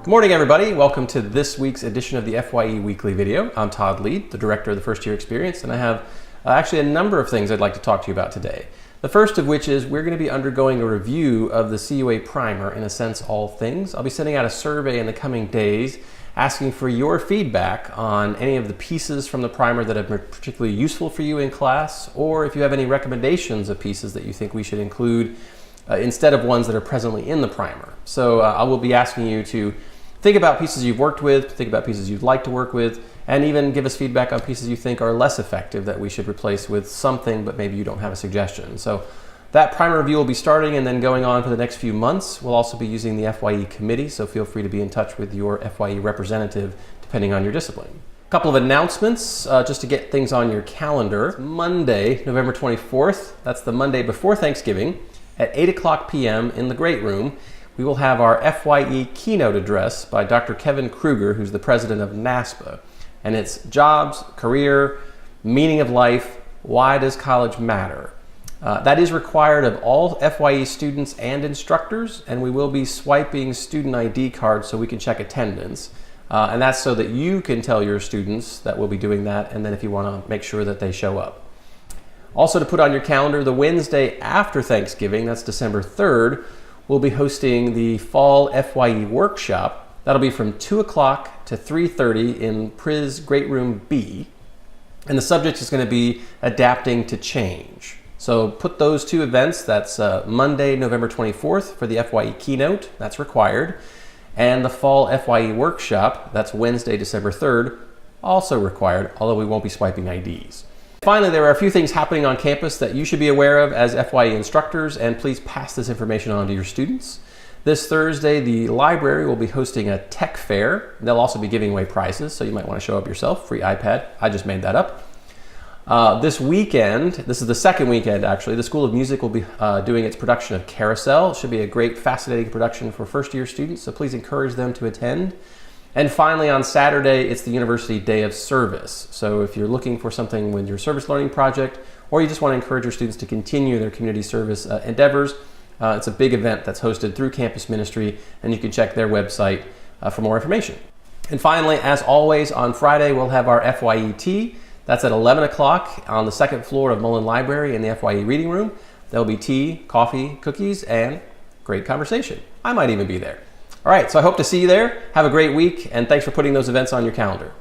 Good morning, everybody. Welcome to this week's edition of the FYE Weekly video. I'm Todd Lead, the director of the First Year Experience, and I have actually a number of things I'd like to talk to you about today. The first of which is we're going to be undergoing a review of the CUA primer, in a sense, all things. I'll be sending out a survey in the coming days asking for your feedback on any of the pieces from the primer that have been particularly useful for you in class, or if you have any recommendations of pieces that you think we should include instead of ones that are presently in the primer. So I will be asking you to think about pieces you've worked with, think about pieces you'd like to work with, and even give us feedback on pieces you think are less effective that we should replace with something, but maybe you don't have a suggestion. So that primer review will be starting and then going on for the next few months. We'll also be using the FYE committee, so feel free to be in touch with your FYE representative depending on your discipline. A couple of announcements just to get things on your calendar. Monday, November 24th, that's the Monday before Thanksgiving, at 8 o'clock p.m. in the Great Room, we will have our FYE keynote address by Dr. Kevin Kruger, who's the president of NASPA. And it's jobs, career, meaning of life, why does college matter? That is required of all FYE students and instructors, and we will be swiping student ID cards so we can check attendance. And that's so that you can tell your students that we'll be doing that, and then if you want to make sure that they show up. Also to put on your calendar, the Wednesday after Thanksgiving, that's December 3rd, we'll be hosting the Fall FYE Workshop. That'll be from 2 o'clock to 3:30 in Pris Great Room B. And the subject is going to be adapting to change. So put those two events, that's Monday, November 24th for the FYE keynote, that's required. And the Fall FYE Workshop, that's Wednesday, December 3rd, also required, although we won't be swiping IDs. Finally, there are a few things happening on campus that you should be aware of as FYE instructors, and please pass this information on to your students. This Thursday, the library will be hosting a tech fair. They'll also be giving away prizes, so you might want to show up yourself. Free iPad. I just made that up. This weekend, this is the second weekend actually, the School of Music will be doing its production of Carousel. It should be a great, fascinating production for first-year students, so please encourage them to attend. And finally, on Saturday, it's the University Day of Service. So if you're looking for something with your service learning project, or you just want to encourage your students to continue their community service endeavors, it's a big event that's hosted through Campus Ministry, and you can check their website for more information. And finally, as always, on Friday, we'll have our FYE tea. That's at 11 o'clock on the second floor of Mullen Library in the FYE Reading Room. There'll be tea, coffee, cookies, and great conversation. I might even be there. All right, so I hope to see you there. Have a great week, and thanks for putting those events on your calendar.